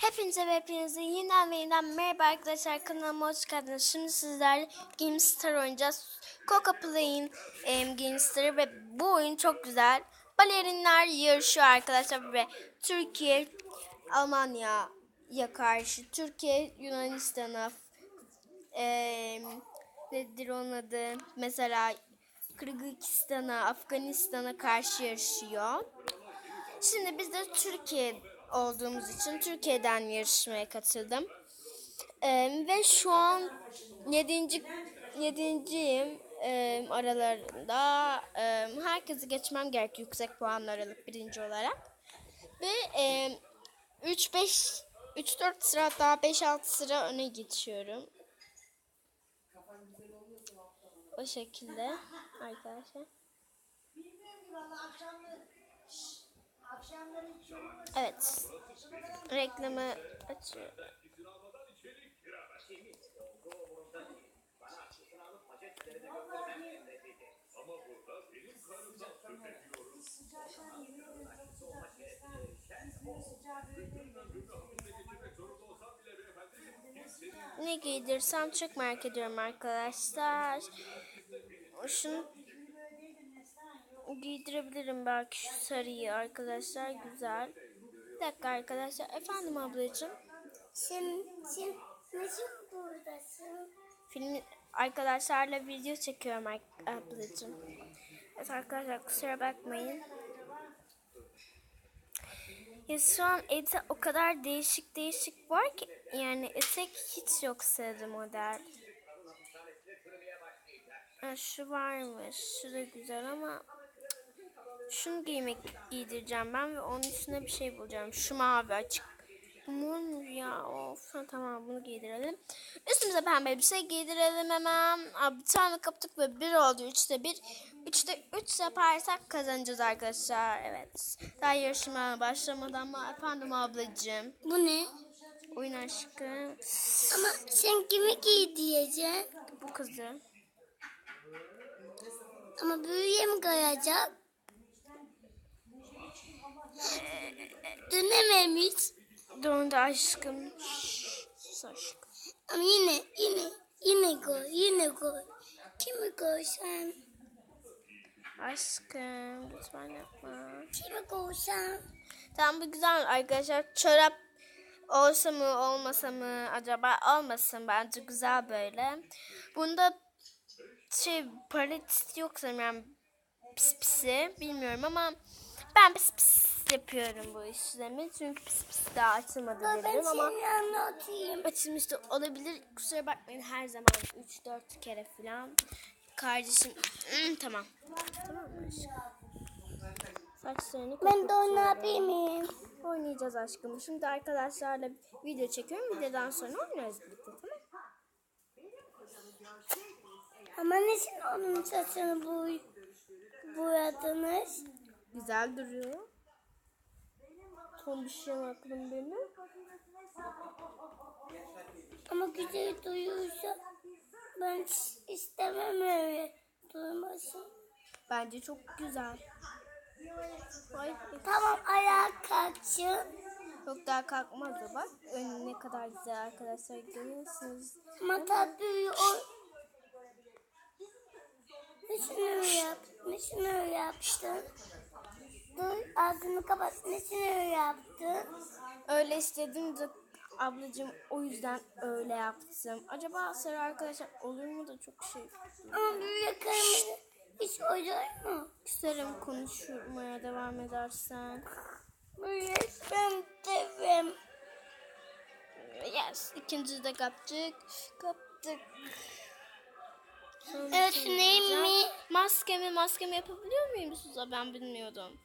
Hepinize yeniden merhaba arkadaşlar, kanalıma hoş geldiniz. Şimdi sizlerle gymstar oynayacağız. Coco playing gymstar ve bu oyun çok güzel. Balerinler yarışıyor arkadaşlar ve Türkiye Almanya'ya karşı, Türkiye Yunanistan'a, nedir onun adı, mesela Kırgızistan'a, Afganistan'a karşı yarışıyor. Şimdi biz de Türkiye olduğumuz için Türkiye'den yarışmaya katıldım. Ve şu an yedinciyim aralarında. Herkesi geçmem gerekiyor yüksek puanla aralık birinci olarak. Ve 3-4 sıra, hatta 5-6 sıra öne geçiyorum. O şekilde arkadaşlar. Evet. Reklamı açıyorum. Ne giydirsem çok merak ediyorum arkadaşlar. Şunu giydirebilirim belki, şu sarıyı arkadaşlar, güzel. Bir dakika arkadaşlar. Efendim ablacığım. Sen nasıl buradasın? Film arkadaşlarla video çekiyorum ablacığım. Evet arkadaşlar, kusura bakmayın. Ya şu an ete o kadar değişik var ki, yani etek hiç yok sarı model. Ha, şu varmış. Şu da güzel ama şunu giydireceğim ben ve onun üstüne bir şey bulacağım. Şu mavi açık. Mor mu ya? Of, tamam, bunu giydirelim. Üstümüze pembe bir şey giydirelim hemen. Bir tane kaptık ve 1 oldu. 3'te 1. 3'te 3 yaparsak kazanacağız arkadaşlar. Evet. Daha yarışmaya başlamadan mı? Efendim ablacığım. Bu ne? Oyun aşkı. Ama sen kimi giydireceksin? Bu kızı. Ama büyüye mi kayacak? Dönememiş. Döndü aşkım. Sus aşkım. Ama yine koy. Kimi koysan? Aşkım lütfen yapma. Kimi koysan? Tamam, bu güzel arkadaşlar. Çorap olsa mı olmasa mı acaba? Olmasın, bence güzel böyle. Bunda palet yok sanırım, yani pisi bilmiyorum ama ben pis yapıyorum bu işlemi. Çünkü pis daha açılmadı dedim ama açılmış da olabilir. Kusura bakmayın, her zaman 3-4 kere falan. Kardeşim tamam. Tamam mı aşkım? Saçlarını Ben de oynayayım. Oynayacağız aşkım. Şimdi arkadaşlarla video çekiyorum. Videodan sonra oynarız birlikte, tamam? Ama neden onun saçını boyadınız? Güzel duruyor. Tombişim aklım benim. Ama güzel duyuyorsa ben istemem öyle duymasın. Bence çok güzel. Ay, Tamam, ayağa kalksın. çok daha kalkmaz da bak. Önü ne kadar güzel arkadaşlar, görüyorsunuz. Ama tabii o Nişin öyle yaptın? Dur, ağzını kapat. Nişin öyle yaptın? Öyle istedim de ablacığım, o yüzden öyle yaptım. Acaba sarı arkadaşlar olur mu da çok şey. Ama böyle kırmızı hiç olur mu? Küserim konuşmaya devam edersen. Böyle ben sevim. Yes, ikinciyi de kaptık. Evet, neyim mi? Maskemi yapabiliyor muyum size? Ben bilmiyordum.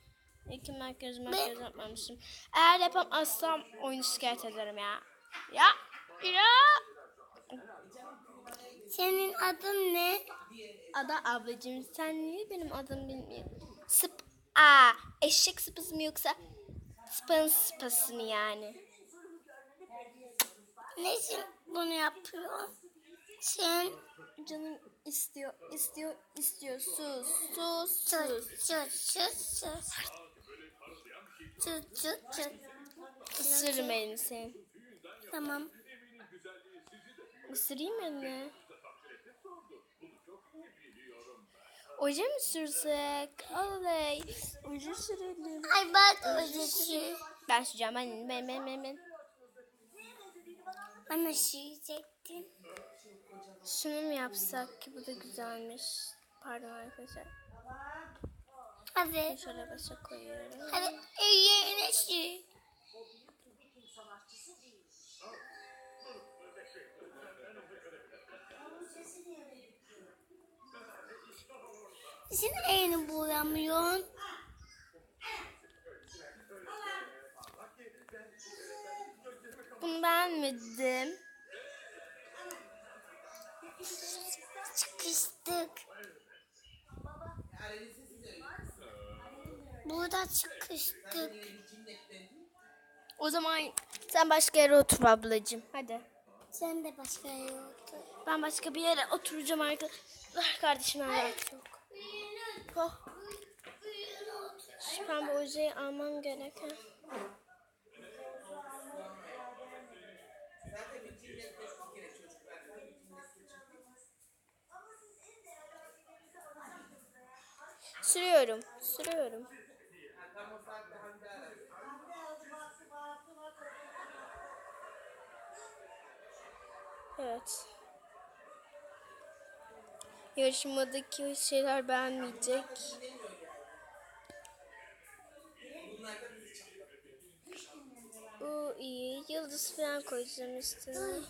İki makyaj yapmamışım. Eğer yapamazsam oyunu şikayet ederim ya. Ya. Senin adın ne? Ada ablacığım, sen niye benim adımı bilmiyorsun? Eşek sıpası mı yoksa sıpanın sıpası mı yani? Nesin bunu yapıyor? Sen Canım istiyor. Sus. Isırırım elini senin. Tamam. Isırayım mı? Oje mi sürsek? Oley. Oje sürelim. Ay bak özesi. Ben süreceğim. Ben. Bana sürecektin. Şunu mu yapsak ki? Bu da güzelmiş. Pardon arkadaşlar. Hadi. Şöyle başa koyuyorum. Hadi yerine sür. Sen elini bulamıyorsun. Bunu beğenmedim. Çıkıştık. Burada çıkıştık. O zaman sen başka yere otur ablacığım. Hadi. Sen de başka yere otur. Ben başka bir yere oturacağım arkadaşlar. Kardeşim artık yok. Oh. Şu pembe ojeyi almam gerek. Sürüyorum. Evet. Yarışmadaki şeyler beğenmeyecek. Bu iyi. Yıldız falan koyacağım üstüne.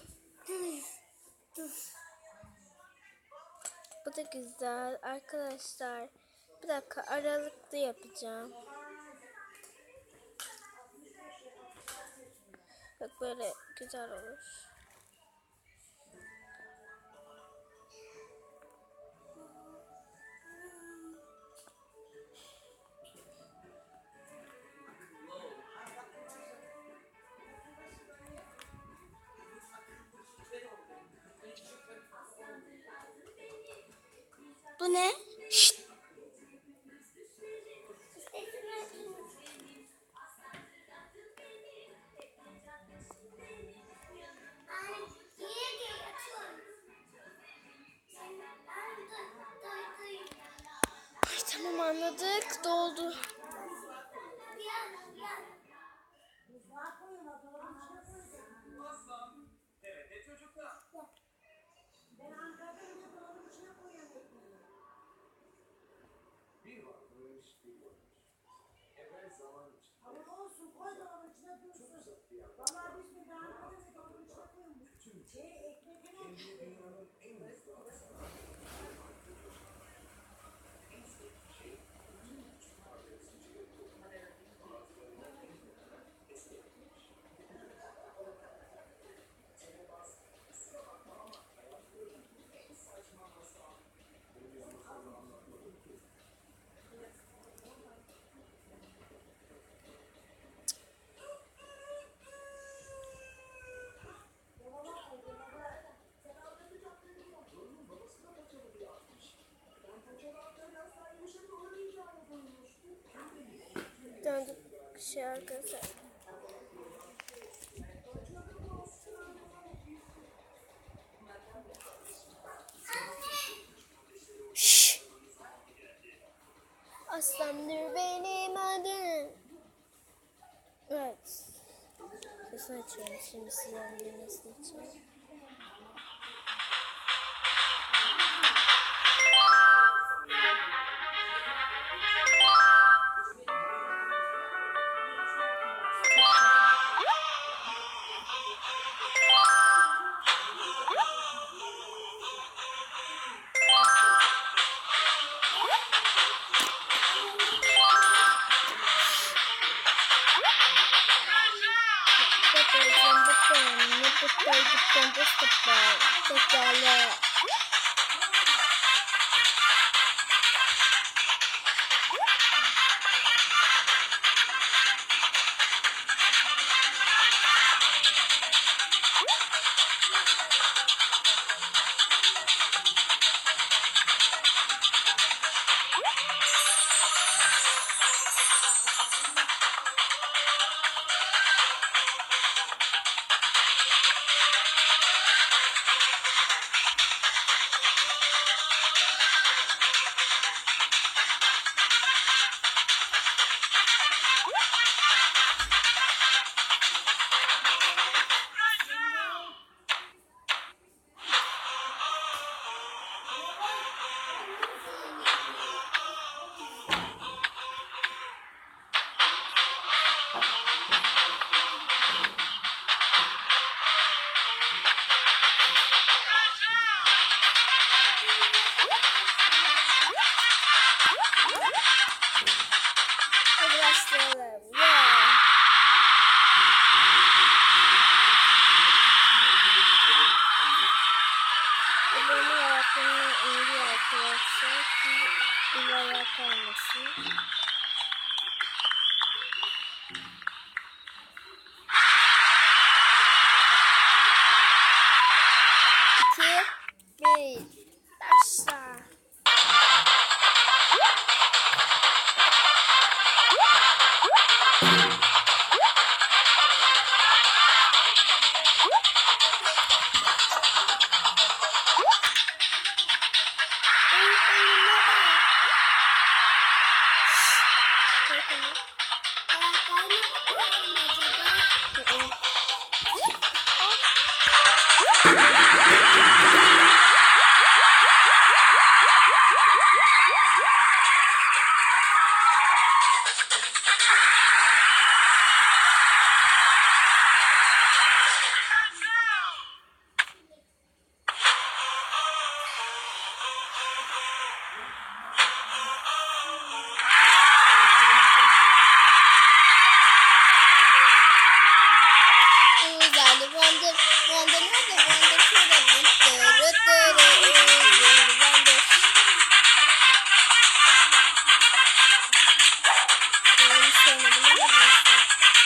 Bu da güzel. Arkadaşlar bir dakika aralıklı yapacağım. Bak böyle güzel olur. Bu ne? Şşt. Ay, tamam anladık. Doldu. Döndük şey arkadaşlar. Şşş. Aslandır benim adım. Evet. Sesini açıyorum. Şimdi sizden dinlemesini için. Tekrarla. İki, bir, başla.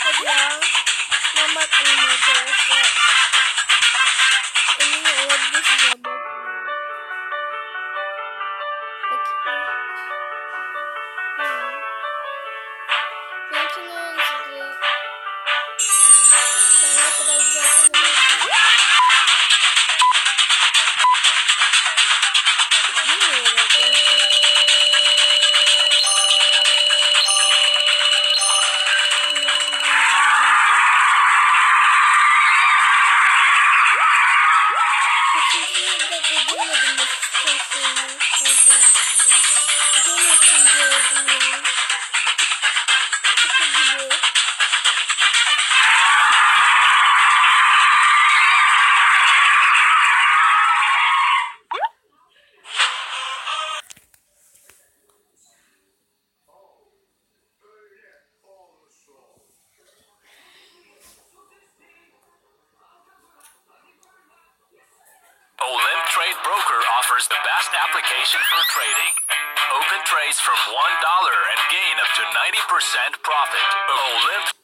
Hadi ya. Ben bakmayayım arkadaşlar. Emin olabilirsiniz ama. Bakayım. Belki ne oldu? Ben ne kadar güzel sanırım. Trade Broker offers the best application for trading. Open trades from $1 and gain up to 90% profit. Olymp